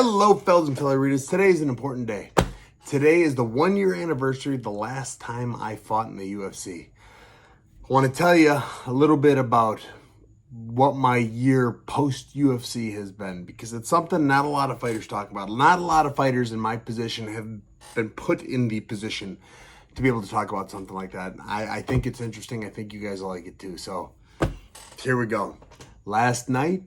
Hello, fellas and fellaritas. Today is an important day. Today is the 1-year anniversary of the last time I fought in the UFC. I want to tell you a little bit about what my year post-UFC has been, because it's something not a lot of fighters talk about. Not a lot of fighters in my position have been put in the position to be able to talk about something like that. I think it's interesting. I think you guys will like it too. So here we go. Last night,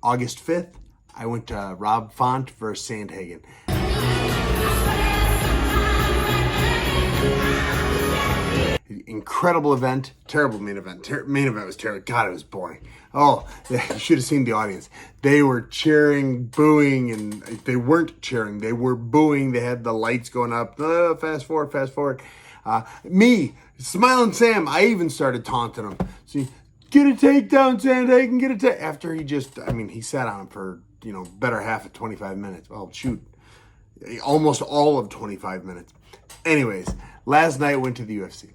August 5th, I went to Rob Font versus Sandhagen. Incredible event, terrible main event. Main event was terrible. God, it was boring. Oh, you should have seen the audience. They were cheering, booing, and they weren't cheering. They were booing. They had the lights going up. Fast forward, fast forward. Me, Smiling Sam, I even started taunting him. See, get a takedown, Sandhagen, get a take. After he he sat on him for, better half of 25 minutes. Well, shoot, almost all of 25 minutes. Anyways, last night went to the UFC.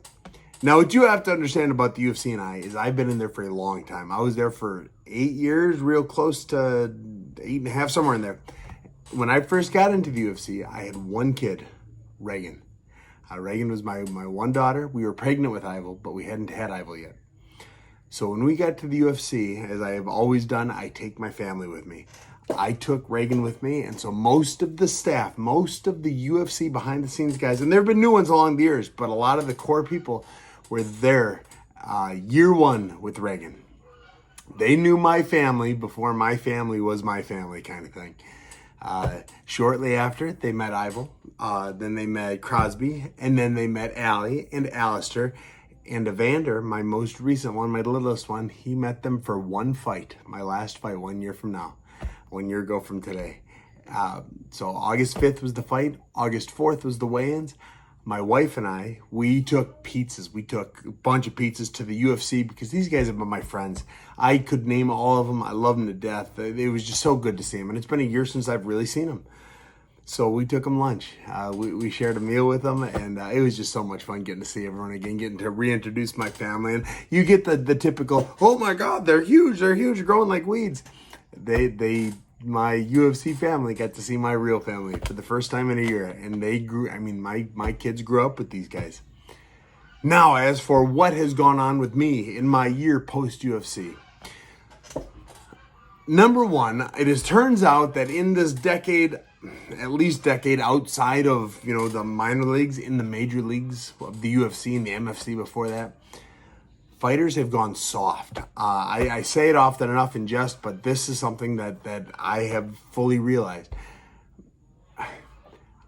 Now, what you have to understand about the UFC and I is I've been in there for a long time. I was there for 8 years, real close to 8.5, somewhere in there. When I first got into the UFC, I had one kid, Reagan. Reagan was my one daughter. We were pregnant with Ivel, but we hadn't had Ivel yet. So when we got to the UFC, as I have always done, I take my family with me. I took Reagan with me, and so most of the staff, most of the UFC behind-the-scenes guys, and there have been new ones along the years, but a lot of the core people were there year one with Reagan. They knew my family before my family was my family, kind of thing. Shortly after, they met Ivel, then they met Crosby, and then they met Allie and Alistair. And Evander, my most recent one, my littlest one, he met them for one fight, my last fight 1 year from now, 1 year ago from today. So August 5th was the fight. August 4th was the weigh-ins. My wife and I, we took pizzas. We took a bunch of pizzas to the UFC because these guys have been my friends. I could name all of them. I love them to death. It was just so good to see them. And it's been a year since I've really seen them. So we took them lunch. We shared a meal with them, and it was just so much fun getting to see everyone again, getting to reintroduce my family. And you get the typical, oh my God, they're huge, growing like weeds. My UFC family got to see my real family for the first time in a year, and they grew. My kids grew up with these guys. Now, as for what has gone on with me in my year post-UFC, number one, turns out that in this decade, at least decade outside of, the minor leagues, in the major leagues of the UFC and the MFC before that, fighters have gone soft. I say it often enough in jest, but this is something that I have fully realized.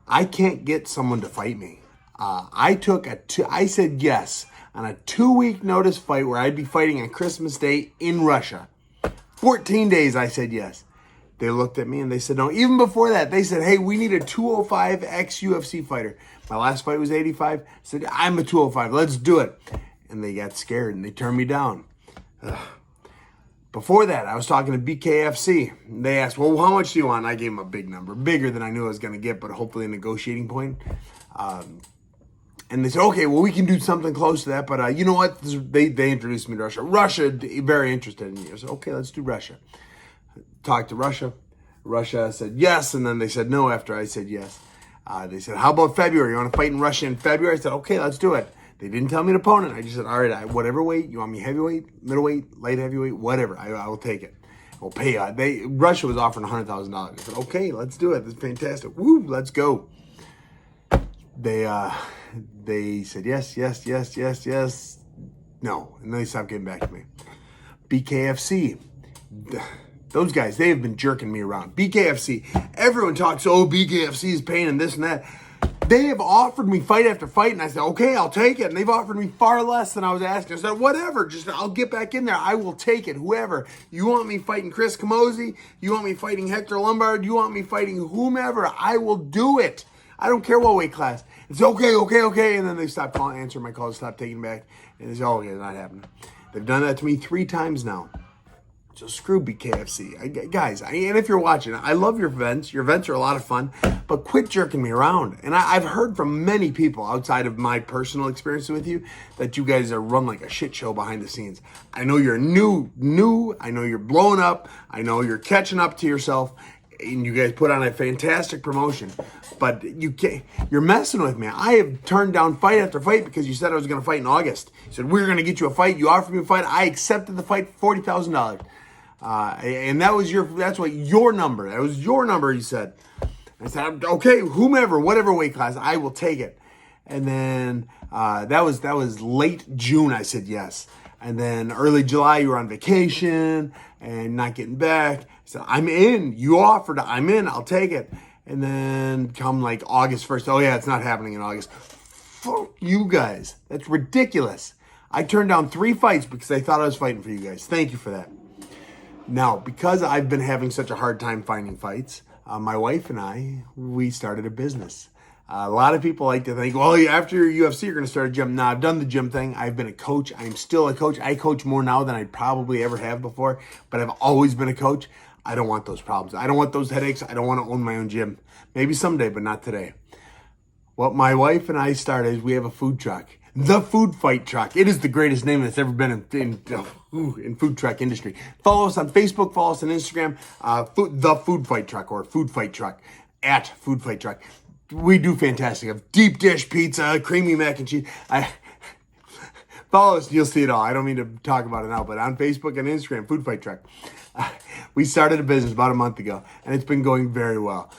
I can't get someone to fight me. I said yes on a 2-week notice fight where I'd be fighting on Christmas Day in Russia. 14 days I said yes. They looked at me and they said no. Even before that, they said, hey, we need a 205 ex-UFC fighter. My last fight was 85. I said, I'm a 205. Let's do it. And they got scared and they turned me down. Before that, I was talking to BKFC. They asked, well, how much do you want? And I gave them a big number, bigger than I knew I was going to get, but hopefully a negotiating point. And they said, okay, well, we can do something close to that, but you know what? They introduced me to Russia. Russia, very interested in me. I said, okay, let's do Russia. Talked to Russia. Russia said yes, and then they said no after I said yes. They said, how about February? You want to fight in Russia in February? I said, okay, let's do it. They didn't tell me an opponent. I just said, all right, whatever weight, you want me heavyweight, middleweight, light heavyweight, whatever, I will take it. I'll pay. Russia was offering $100,000. I said, okay, let's do it. This is fantastic. Woo, let's go. They said yes. No, and then they stopped getting back to me. BKFC. Those guys, they have been jerking me around. BKFC, everyone talks, BKFC is paying and this and that. They have offered me fight after fight, and I said, okay, I'll take it. And they've offered me far less than I was asking. I said, whatever, I'll get back in there. I will take it, whoever. You want me fighting Chris Camozzi? You want me fighting Hector Lombard? You want me fighting whomever? I will do it. I don't care what weight class. It's okay. And then they stopped answering my calls, stopped taking back. And they said, okay, it's not happening. They've done that to me 3 times now. So screw BKFC. Guys, and if you're watching, I love your events. Your events are a lot of fun, but quit jerking me around. And I've heard from many people outside of my personal experience with you that you guys are run like a shit show behind the scenes. I know you're new. I know you're blowing up. I know you're catching up to yourself. and you guys put on a fantastic promotion, but you're messing with me. I have turned down fight after fight because you said I was going to fight in August. You said, we're going to get you a fight. You offered me a fight. I accepted the fight for $40,000. And that was your number. That was your number, you said. I said, okay, whomever, whatever weight class, I will take it. And then that was late June, I said yes. And then early July, you were on vacation and not getting back. I said, I'm in. You offered, I'm in, I'll take it. And then come like August 1st, oh yeah, it's not happening in August. Fuck you guys. That's ridiculous. I turned down 3 fights because I thought I was fighting for you guys. Thank you for that. Now, because I've been having such a hard time finding fights, my wife and I, we started a business. A lot of people like to think, well, after UFC, you're going to start a gym. No, I've done the gym thing. I've been a coach. I'm still a coach. I coach more now than I probably ever have before, but I've always been a coach. I don't want those problems. I don't want those headaches. I don't want to own my own gym. Maybe someday, but not today. What my wife and I started is we have a food truck. The Food Fight Truck. It is the greatest name that's ever been in food truck industry. Follow us on Facebook. Follow us on Instagram. The Food Fight Truck or Food Fight Truck at Food Fight Truck. We do fantastic. We have deep dish pizza, creamy mac and cheese. Follow us, you'll see it all. I don't mean to talk about it now, but on Facebook and Instagram, Food Fight Truck. We started a business about a month ago, and it's been going very well.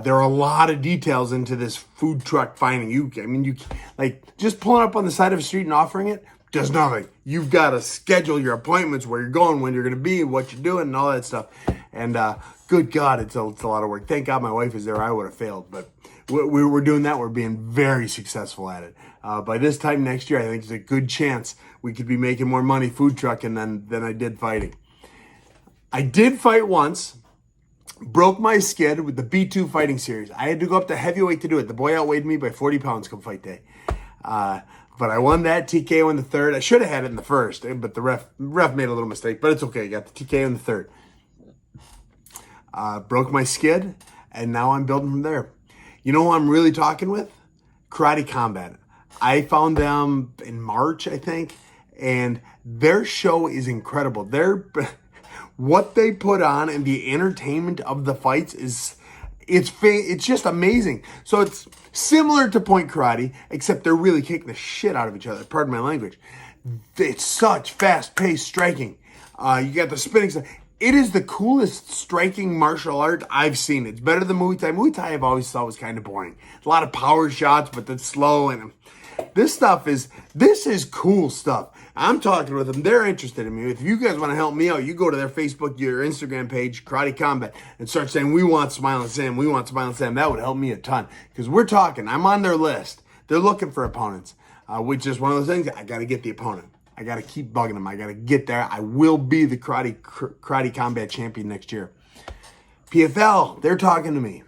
There are a lot of details into this food truck finding. You just pulling up on the side of a street and offering it does nothing. You've got to schedule your appointments, where you're going, when you're going to be, what you're doing, and all that stuff. And good God, it's a lot of work. Thank God my wife is there. I would have failed, but we're doing that. We're being very successful at it. By this time next year, I think there's a good chance we could be making more money food trucking than I did fighting. I did fight once, broke my skid with the B2 fighting series. I had to go up to heavyweight to do it. The boy outweighed me by 40 pounds come fight day. But I won that TKO in the third. I should have had it in the first, but the ref made a little mistake, but it's okay. I got the TKO in the third. Broke my skid, and now I'm building from there. You know who I'm really talking with? Karate Combat. I found them in March, I think, and their show is incredible. What they put on and the entertainment of the fights it's just amazing. So it's similar to Point Karate, except they're really kicking the shit out of each other. Pardon my language. It's such fast-paced striking. You got the spinning stuff. It is the coolest striking martial art I've seen. It's better than Muay Thai. Muay Thai I've always thought was kind of boring. A lot of power shots, but that's slow. And this is cool stuff. I'm talking with them. They're interested in me. If you guys want to help me out, you go to their Facebook, your Instagram page, Karate Combat, and start saying, we want Smiling Sam. We want Smiling Sam. That would help me a ton. Because we're talking. I'm on their list. They're looking for opponents, which is one of those things. I got to get the opponent. I got to keep bugging them. I got to get there. I will be the karate Combat champion next year. PFL, they're talking to me.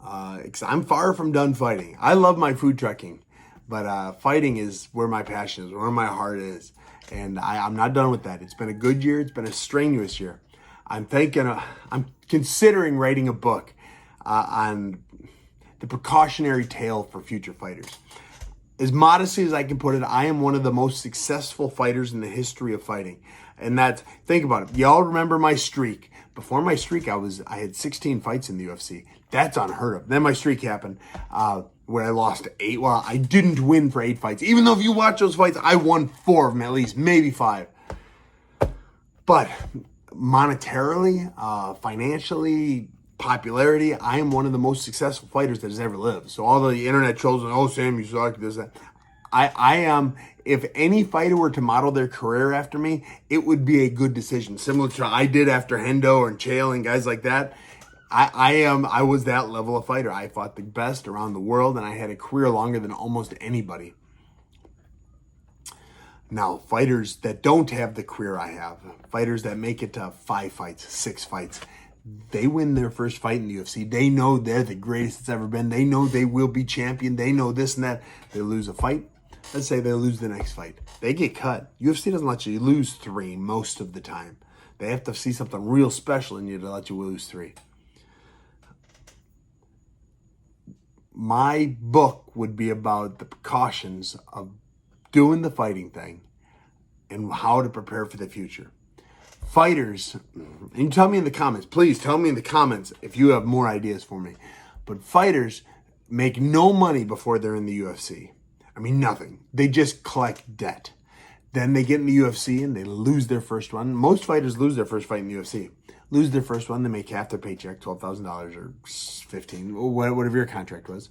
I'm far from done fighting. I love my food trucking, but fighting is where my passion is, where my heart is. And I'm not done with that. It's been a good year. It's been a strenuous year. I'm considering writing a book on the precautionary tale for future fighters. As modestly as I can put it, I am one of the most successful fighters in the history of fighting. And think about it. Y'all remember my streak. Before my streak, I had 16 fights in the UFC. That's unheard of. Then my streak happened where I lost 8. Well, I didn't win for 8 fights. Even though if you watch those fights, I won 4 of them at least, maybe 5. But monetarily, financially, popularity, I am one of the most successful fighters that has ever lived. So all the internet trolls, oh, Sam, you suck, this, that. I am, if any fighter were to model their career after me, it would be a good decision. Similar to I did after Hendo and Chael and guys like that. I was that level of fighter. I fought the best around the world, and I had a career longer than almost anybody. Now, fighters that don't have the career I have, fighters that make it to 5 fights, 6 fights, they win their first fight in the UFC. They know they're the greatest it's ever been. They know they will be champion. They know this and that. They lose a fight. Let's say they lose the next fight. They get cut. UFC doesn't let you lose 3 most of the time. They have to see something real special in you to let you lose 3. My book would be about the precautions of doing the fighting thing and how to prepare for the future. fighters, and you tell me in the comments, please tell me in the comments if you have more ideas for me. But fighters make no money before they're in the UFC. I mean, nothing. They just collect debt. Then they get in the UFC and they lose their first one. Most fighters lose their first fight in the UFC. Lose their first one, they make half their paycheck, $12,000 or $15,000, whatever your contract was.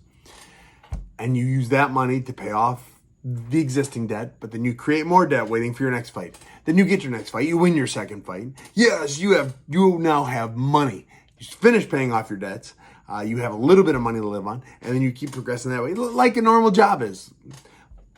And you use that money to pay off the existing debt, but then you create more debt waiting for your next fight. Then you get your next fight, you win your second fight. Yes, you now have money. You finish paying off your debts. You have a little bit of money to live on, and then you keep progressing that way, like a normal job is.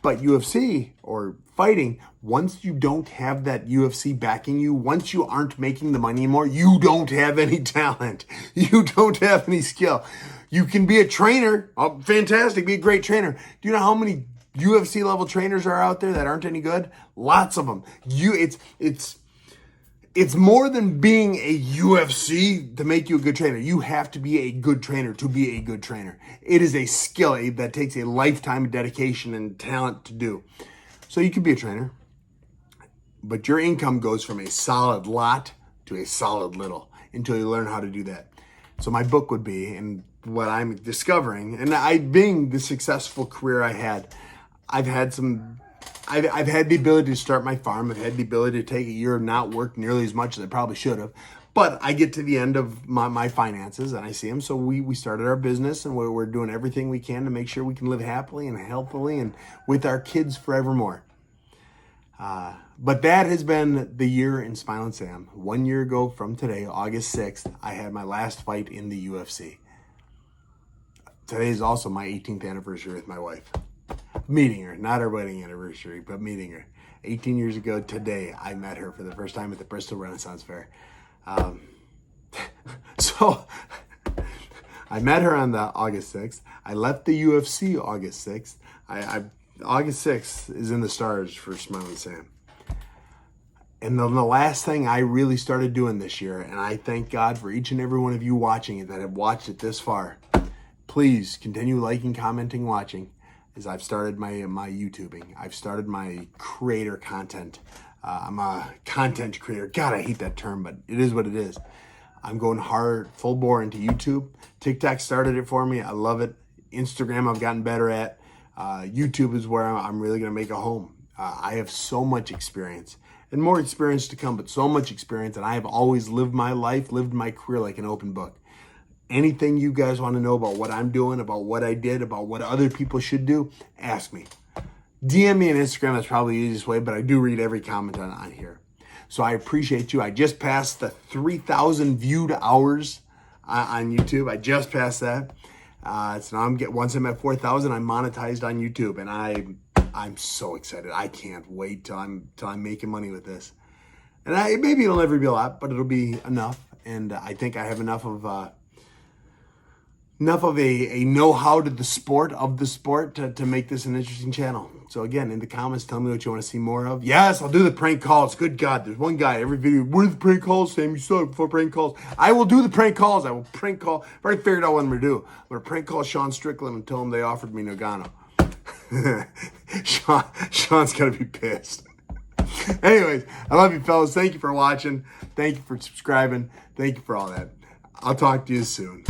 But UFC or fighting, once you don't have that UFC backing you, once you aren't making the money anymore, you don't have any talent. You don't have any skill. You can be a trainer. Oh, fantastic. Be a great trainer. Do you know how many UFC level trainers are out there that aren't any good? Lots of them. It's more than being a UFC to make you a good trainer. You have to be a good trainer to be a good trainer. It is a skill that takes a lifetime of dedication and talent to do. So you can be a trainer, but your income goes from a solid lot to a solid little until you learn how to do that. So my book would be, and what I'm discovering, and being the successful career I had, I've had the ability to start my farm. I've had the ability to take a year and not work nearly as much as I probably should have. But I get to the end of my finances and I see them. So we started our business and we're doing everything we can to make sure we can live happily and healthily and with our kids forevermore. But that has been the year in Smile and Sam. 1 year ago from today, August 6th, I had my last fight in the UFC. Today is also my 18th anniversary with my wife. Meeting her, not our wedding anniversary, but meeting her. 18 years ago today, I met her for the first time at the Bristol Renaissance Fair. So I met her on the August 6th. I left the UFC August 6th. August 6th is in the stars for Smile and Sam. And then the last thing I really started doing this year, and I thank God for each and every one of you watching it that have watched it this far. Please continue liking, commenting, watching. As I've started my YouTubing. I've started my creator content. I'm a content creator. God, I hate that term, but it is what it is. I'm going hard, full bore into YouTube. TikTok started it for me. I love it. Instagram I've gotten better at. YouTube is where I'm really going to make a home. I have so much experience and more experience to come, but so much experience. And I have always lived my life, lived my career like an open book. Anything you guys want to know about what I'm doing, about what I did, about what other people should do, ask me. DM me on Instagram. That's probably the easiest way, but I do read every comment on here. So I appreciate you. I just passed the 3,000 viewed hours on YouTube. I just passed that. So now once I'm at 4,000, I'm monetized on YouTube, and I'm so excited. I can't wait till I'm making money with this. And maybe it'll never be a lot, but it'll be enough. And I think I have enough of a know-how to the sport to make this an interesting channel. So again, in the comments, tell me what you want to see more of. Yes, I'll do the prank calls. Good God, there's one guy every video. Where's the prank calls, Sam? You suck for prank calls. I will do the prank calls. I will prank call. I've already figured out what I'm going to do. I'm going to prank call Sean Strickland and tell him they offered me Nagano. Sean's going to be pissed. Anyways, I love you fellas. Thank you for watching. Thank you for subscribing. Thank you for all that. I'll talk to you soon.